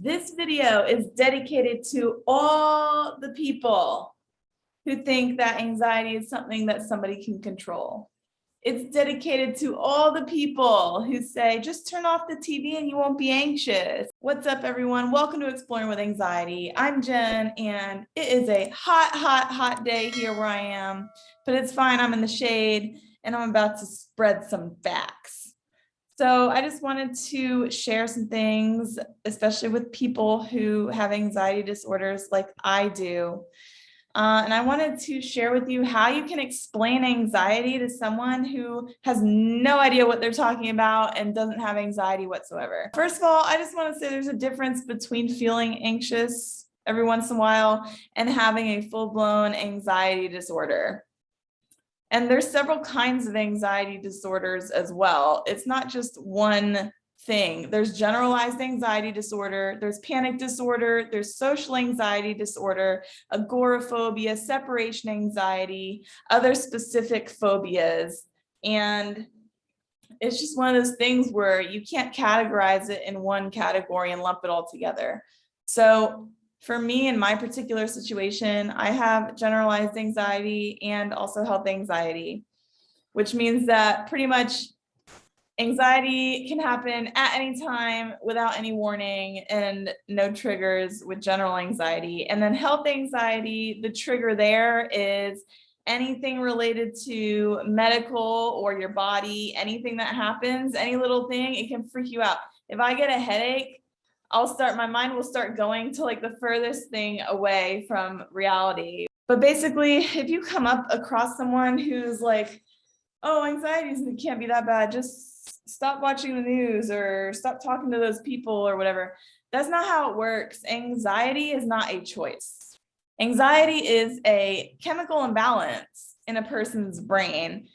This video is dedicated to all the people who think that anxiety is something that somebody can control. It's dedicated to all the people who say, just turn off the TV and you won't be anxious. What's up, everyone? Welcome to Exploring with Anxiety. I'm Jen, and it is a hot day here where I am, but it's fine. I'm in the shade, and I'm about to spread some facts. So I just wanted to share some things, especially with people who have anxiety disorders like I do. And I wanted to share with you how you can explain anxiety to someone who has no idea what they're talking about and doesn't have anxiety whatsoever. First of all, I just want to say there's a difference between feeling anxious every once in a while and having a full-blown anxiety disorder. And there's several kinds of anxiety disorders as well. It's not just one thing. There's generalized anxiety disorder, there's panic disorder, there's social anxiety disorder, agoraphobia, separation anxiety, other specific phobias. And it's just one of those things where you can't categorize it in one category and lump it all together. So for me, in my particular situation, I have generalized anxiety and also health anxiety, which means that pretty much anxiety can happen at any time without any warning and no triggers with general anxiety. And then health anxiety, the trigger there is anything related to medical or your body, anything that happens, any little thing, it can freak you out. If I get a headache, my mind will start going to like the furthest thing away from reality. But basically, if you come up across someone who's like, oh, anxiety can't be that bad, just stop watching the news or stop talking to those people or whatever. That's not how it works. Anxiety is not a choice. Anxiety is a chemical imbalance in a person's brain,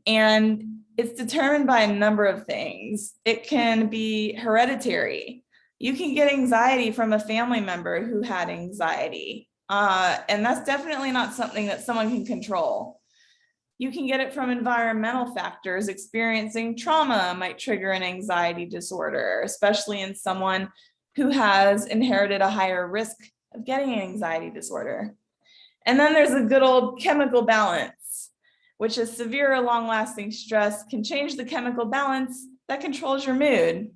and it's determined by a number of things. It can be hereditary. You can get anxiety from a family member who had anxiety, and that's definitely not something that someone can control. You can get it from environmental factors. Experiencing trauma might trigger an anxiety disorder, especially in someone who has inherited a higher risk of getting an anxiety disorder. And then there's a good old chemical balance, which is severe or long-lasting stress can change the chemical balance that controls your mood,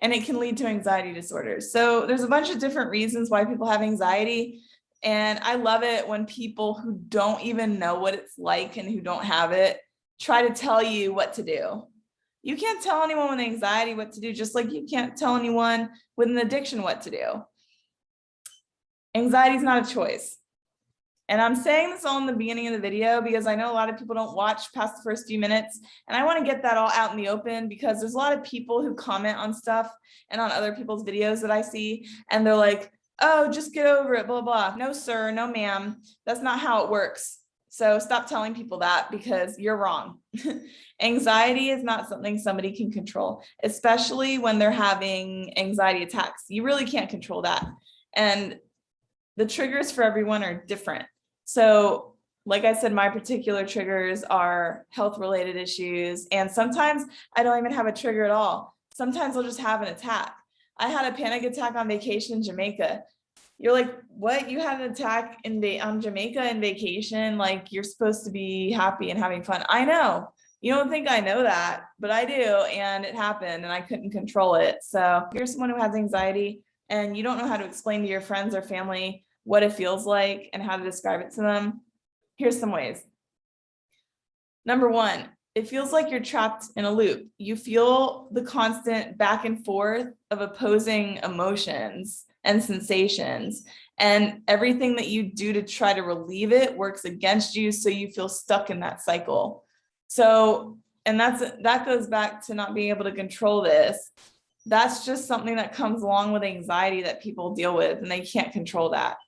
and it can lead to anxiety disorders. So there's a bunch of different reasons why people have anxiety. And I love it when people who don't even know what it's like and who don't have it try to tell you what to do. You can't tell anyone with anxiety what to do, just like you can't tell anyone with an addiction what to do. Anxiety is not a choice. And I'm saying this all in the beginning of the video because I know a lot of people don't watch past the first few minutes. And I want to get that all out in the open because there's a lot of people who comment on stuff and on other people's videos that I see. And they're like, oh, just get over it, blah, blah. No, sir, no, ma'am. That's not how it works. So stop telling people that because you're wrong. Anxiety is not something somebody can control, especially when they're having anxiety attacks. You really can't control that. And the triggers for everyone are different. So like I said, my particular triggers are health-related issues. And sometimes I don't even have a trigger at all. Sometimes I'll just have an attack. I had a panic attack on vacation in Jamaica. You're like, what? You had an attack on Jamaica in vacation? Like you're supposed to be happy and having fun. I know. You don't think I know that, but I do. And it happened and I couldn't control it. So if you're someone who has anxiety and you don't know how to explain to your friends or family what it feels like and how to describe it to them, here's some ways. Number one, it feels like you're trapped in a loop. You feel the constant back and forth of opposing emotions and sensations, and everything that you do to try to relieve it works against you, so you feel stuck in that cycle. So, and that goes back to not being able to control this. That's just something that comes along with anxiety that people deal with, and they can't control that.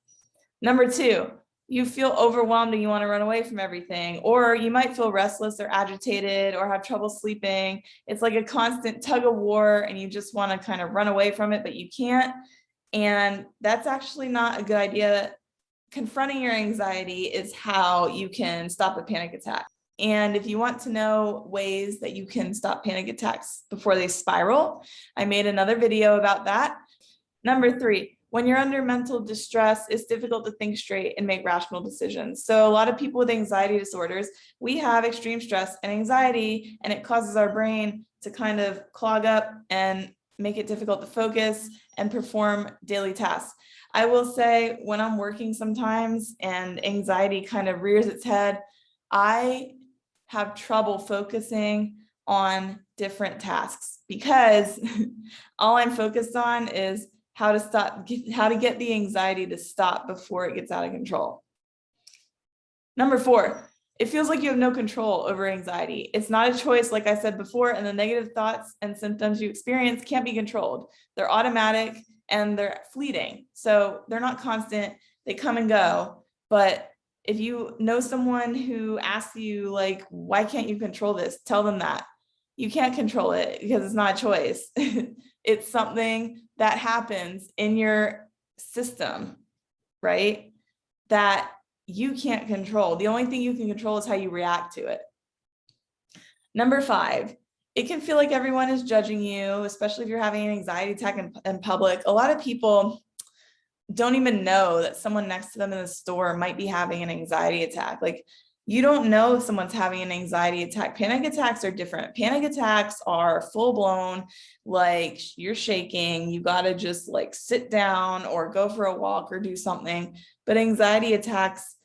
Number two, you feel overwhelmed and you want to run away from everything, or you might feel restless or agitated or have trouble sleeping. It's like a constant tug of war and you just want to kind of run away from it, but you can't. And that's actually not a good idea. Confronting your anxiety is how you can stop a panic attack. And if you want to know ways that you can stop panic attacks before they spiral, I made another video about that. Number 3, when you're under mental distress, it's difficult to think straight and make rational decisions. So a lot of people with anxiety disorders, we have extreme stress and anxiety, and it causes our brain to kind of clog up and make it difficult to focus and perform daily tasks. I will say when I'm working sometimes and anxiety kind of rears its head, I have trouble focusing on different tasks because all I'm focused on is how to get the anxiety to stop before it gets out of control. Number 4, it feels like you have no control over anxiety. It's not a choice, like I said before, and the negative thoughts and symptoms you experience can't be controlled. They're automatic and they're fleeting. So they're not constant, they come and go. But if you know someone who asks you, like, why can't you control this? Tell them that. You can't control it because it's not a choice. It's something that happens in your system, right? That you can't control. The only thing you can control is how you react to it. Number 5, it can feel like everyone is judging you, especially if you're having an anxiety attack in public. A lot of people don't even know that someone next to them in the store might be having an anxiety attack. Like, you don't know if someone's having an anxiety attack. Panic attacks are different. Panic attacks are full blown, like you're shaking, you got to just like sit down or go for a walk or do something. But anxiety attacks,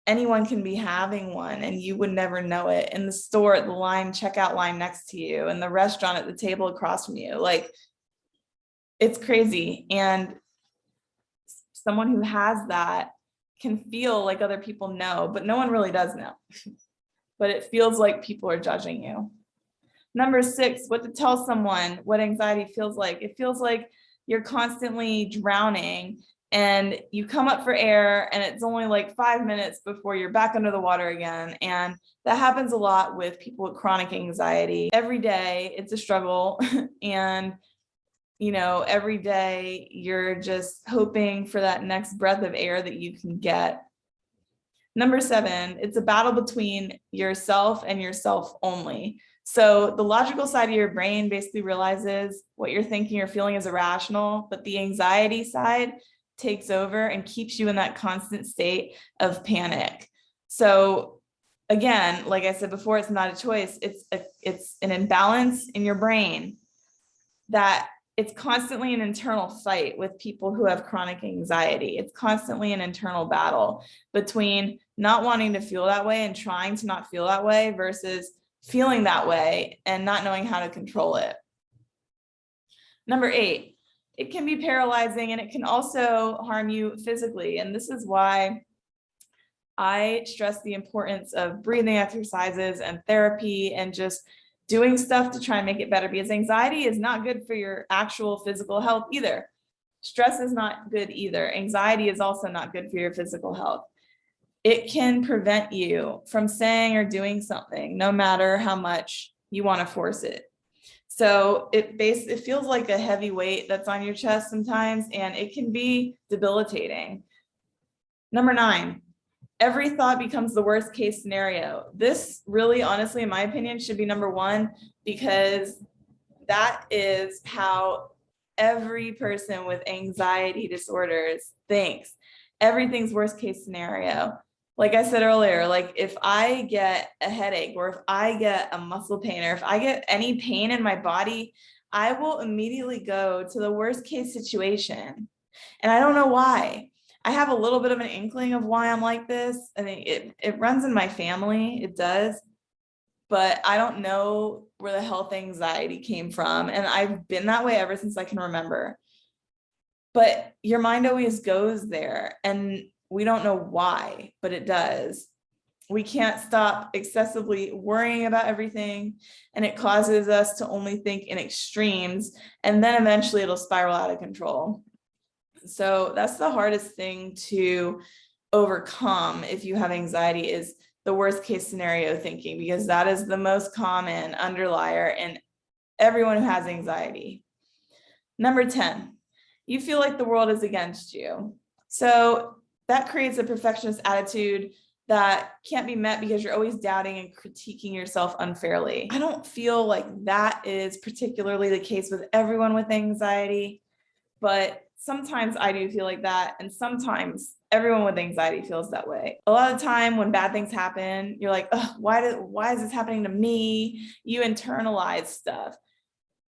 anyone can be having one and you would never know it. In the store, at the checkout line next to you, in the restaurant, at the table across from you, like, it's crazy. And someone who has that can feel like other people know, but no one really does know. But it feels like people are judging you. Number 6, what to tell someone what anxiety feels like. It feels like you're constantly drowning and you come up for air and it's only like 5 minutes before you're back under the water again. And that happens a lot with people with chronic anxiety. Every day it's a struggle and every day you're just hoping for that next breath of air that you can get. Number 7, it's a battle between yourself and yourself only. So the logical side of your brain basically realizes what you're thinking or feeling is irrational, but the anxiety side takes over and keeps you in that constant state of panic. So again, like I said before, it's not a choice. It's an imbalance in your brain that it's constantly an internal fight with people who have chronic anxiety. It's constantly an internal battle between not wanting to feel that way and trying to not feel that way versus feeling that way and not knowing how to control it. Number 8, it can be paralyzing and it can also harm you physically. And this is why I stress the importance of breathing exercises and therapy and just doing stuff to try and make it better, because anxiety is not good for your actual physical health either. Stress is not good either. Anxiety is also not good for your physical health. It can prevent you from saying or doing something, no matter how much you want to force it. So it feels like a heavy weight that's on your chest sometimes, and it can be debilitating. Number 9, every thought becomes the worst case scenario. This really, honestly, in my opinion, should be number 1, because that is how every person with anxiety disorders thinks. Everything's worst case scenario. Like I said earlier, like if I get a headache or if I get a muscle pain or if I get any pain in my body, I will immediately go to the worst case situation. And I don't know why. I have a little bit of an inkling of why I'm like this. I mean, it runs in my family, it does, but I don't know where the health anxiety came from. And I've been that way ever since I can remember. But your mind always goes there and we don't know why, but it does. We can't stop excessively worrying about everything, and it causes us to only think in extremes, and then eventually it'll spiral out of control. So that's the hardest thing to overcome if you have anxiety, is the worst case scenario thinking, because that is the most common underlier in everyone who has anxiety. Number 10, you feel like the world is against you. So that creates a perfectionist attitude that can't be met because you're always doubting and critiquing yourself unfairly. I don't feel like that is particularly the case with everyone with anxiety, but sometimes I do feel like that. And sometimes everyone with anxiety feels that way. A lot of the time when bad things happen, you're like, oh, why is this happening to me? You internalize stuff.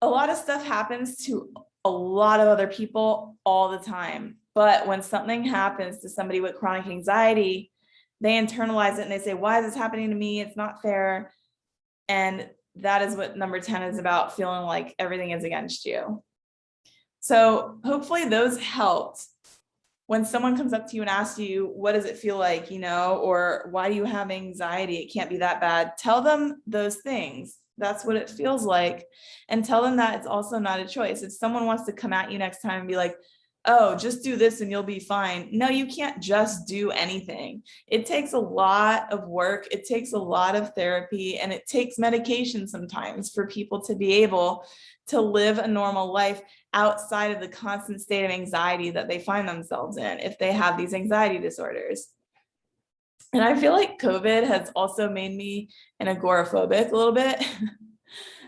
A lot of stuff happens to a lot of other people all the time. But when something happens to somebody with chronic anxiety, they internalize it and they say, why is this happening to me? It's not fair. And that is what number 10 is about, feeling like everything is against you. So hopefully those helped. When someone comes up to you and asks you, what does it feel like, or why do you have anxiety? It can't be that bad. Tell them those things. That's what it feels like. And tell them that it's also not a choice. If someone wants to come at you next time and be like, oh, just do this and you'll be fine. No, you can't just do anything. It takes a lot of work. It takes a lot of therapy, and it takes medication sometimes for people to be able to live a normal life outside of the constant state of anxiety that they find themselves in if they have these anxiety disorders. And I feel like COVID has also made me an agoraphobic a little bit.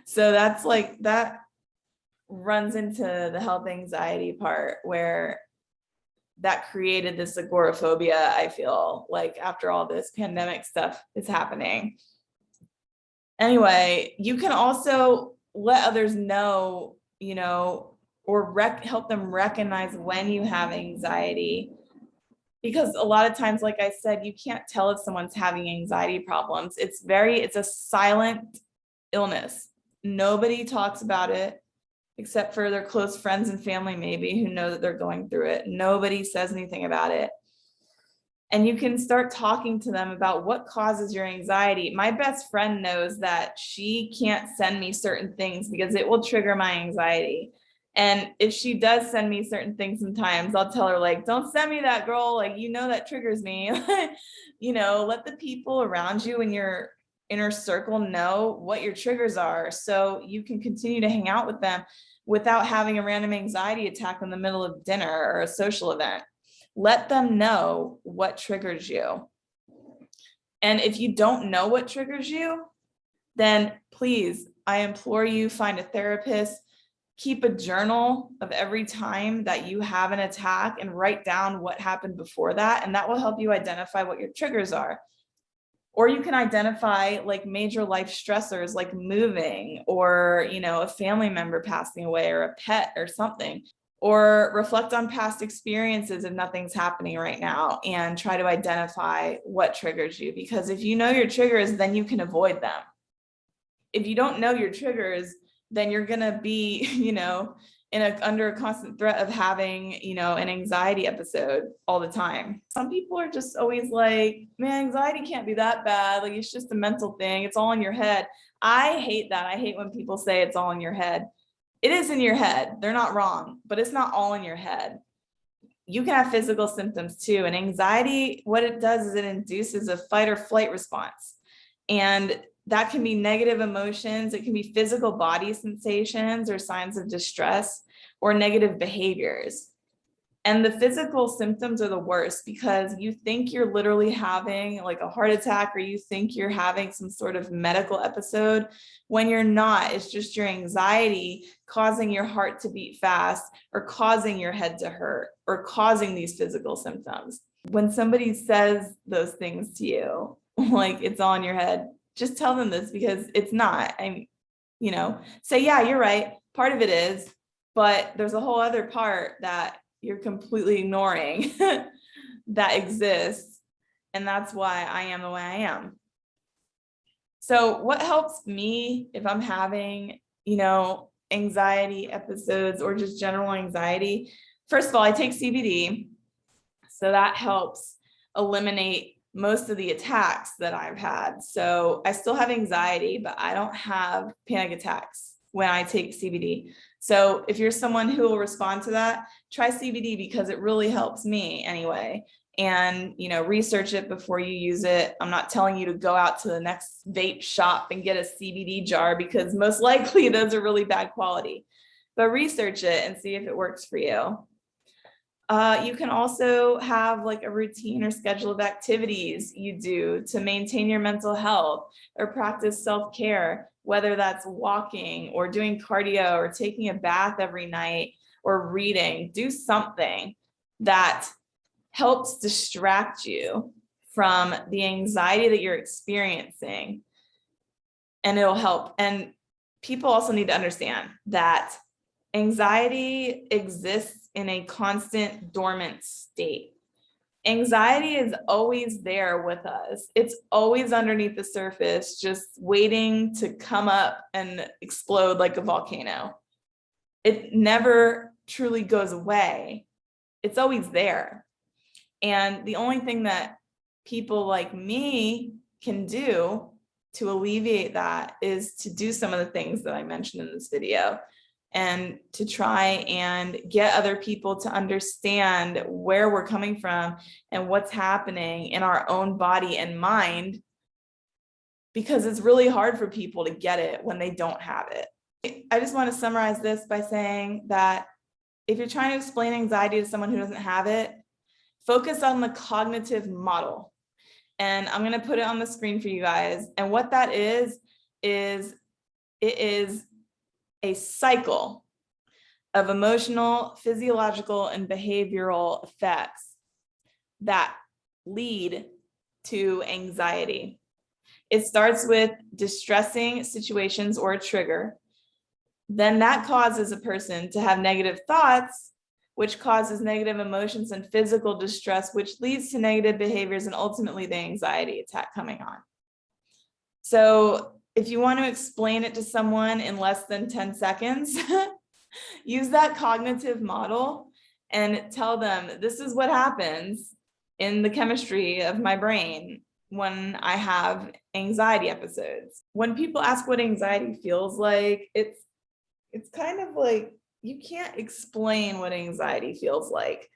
So that's like, that runs into the health anxiety part, where that created this agoraphobia, I feel like, after all this pandemic stuff is happening. Anyway, you can also let others know, or help them recognize when you have anxiety. Because a lot of times, like I said, you can't tell if someone's having anxiety problems. It's a silent illness. Nobody talks about it except for their close friends and family, maybe, who know that they're going through it. Nobody says anything about it. And you can start talking to them about what causes your anxiety. My best friend knows that she can't send me certain things because it will trigger my anxiety. And if she does send me certain things sometimes, I'll tell her, like, don't send me that, girl. Like, that triggers me. Let the people around you in your inner circle know what your triggers are, so you can continue to hang out with them without having a random anxiety attack in the middle of dinner or a social event. Let them know what triggers you. And if you don't know what triggers you, then please, I implore you, find a therapist. Keep a journal of every time that you have an attack and write down what happened before that. And that will help you identify what your triggers are. Or you can identify like major life stressors, like moving, or, a family member passing away, or a pet or something. Or reflect on past experiences if nothing's happening right now, and try to identify what triggers you. Because if you know your triggers, then you can avoid them. If you don't know your triggers, then you're gonna be, under a constant threat of having, an anxiety episode all the time. Some people are just always like, man, anxiety can't be that bad. Like, it's just a mental thing. It's all in your head. I hate that. I hate when people say it's all in your head. It is in your head. They're not wrong, but it's not all in your head. You can have physical symptoms too. And anxiety, what it does is it induces a fight or flight response. And that can be negative emotions. It can be physical body sensations or signs of distress, or negative behaviors. And the physical symptoms are the worst, because you think you're literally having like a heart attack, or you think you're having some sort of medical episode, when you're not. It's just your anxiety causing your heart to beat fast, or causing your head to hurt, or causing these physical symptoms. When somebody says those things to you, like it's all in your head, just tell them this, because it's not. Say, yeah, you're right. Part of it is, but there's a whole other part that you're completely ignoring that exists. And that's why I am the way I am. So what helps me if I'm having, anxiety episodes, or just general anxiety? First of all, I take CBD. So that helps eliminate most of the attacks that I've had. So I still have anxiety, but I don't have panic attacks when I take CBD. So if you're someone who will respond to that, try CBD, because it really helps me anyway. And, research it before you use it. I'm not telling you to go out to the next vape shop and get a CBD jar, because most likely those are really bad quality. But research it and see if it works for you. You can also have like a routine or schedule of activities you do to maintain your mental health, or practice self-care, whether that's walking or doing cardio or taking a bath every night, or reading. Do something that helps distract you from the anxiety that you're experiencing, and it'll help. And people also need to understand that anxiety exists in a constant dormant state. Anxiety is always there with us. It's always underneath the surface, just waiting to come up and explode like a volcano. It never truly goes away. It's always there. And the only thing that people like me can do to alleviate that is to do some of the things that I mentioned in this video, and to try and get other people to understand where we're coming from and what's happening in our own body and mind, because it's really hard for people to get it when they don't have it. I just want to summarize this by saying that if you're trying to explain anxiety to someone who doesn't have it, focus on the cognitive model. And I'm going to put it on the screen for you guys. And what that is it is a cycle of emotional, physiological, and behavioral effects that lead to anxiety. It starts with distressing situations or a trigger. Then that causes a person to have negative thoughts, which causes negative emotions and physical distress, which leads to negative behaviors and ultimately the anxiety attack coming on. So if you want to explain it to someone in less than 10 seconds, use that cognitive model and tell them, this is what happens in the chemistry of my brain when I have anxiety episodes. When people ask what anxiety feels like, it's kind of like, you can't explain what anxiety feels like.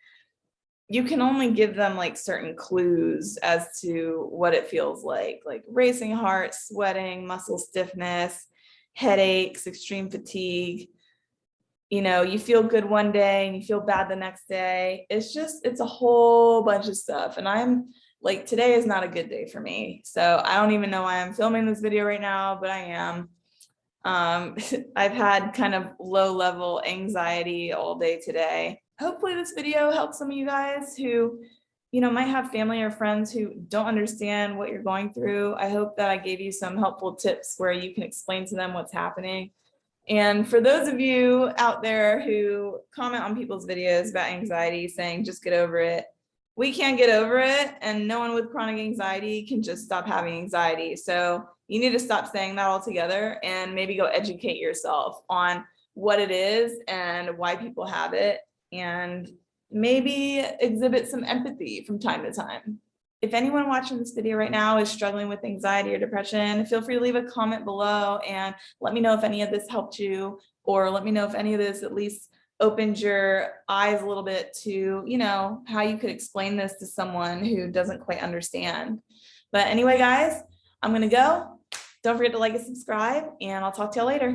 You can only give them like certain clues as to what it feels like racing heart, sweating, muscle stiffness, headaches, extreme fatigue. You know, you feel good one day and you feel bad the next day. It's a whole bunch of stuff. And I'm like, today is not a good day for me. So I don't even know why I'm filming this video right now, but I am. I've had kind of low level anxiety all day today. Hopefully this video helps some of you guys who, might have family or friends who don't understand what you're going through. I hope that I gave you some helpful tips where you can explain to them what's happening. And for those of you out there who comment on people's videos about anxiety saying, just get over it, we can't get over it, and no one with chronic anxiety can just stop having anxiety. So you need to stop saying that altogether and maybe go educate yourself on what it is and why people have it, and maybe exhibit some empathy from time to time. If anyone watching this video right now is struggling with anxiety or depression, feel free to leave a comment below and let me know if any of this helped you, or let me know if any of this at least opened your eyes a little bit to, how you could explain this to someone who doesn't quite understand. But anyway, guys, I'm gonna go. Don't forget to like and subscribe, and I'll talk to y'all later.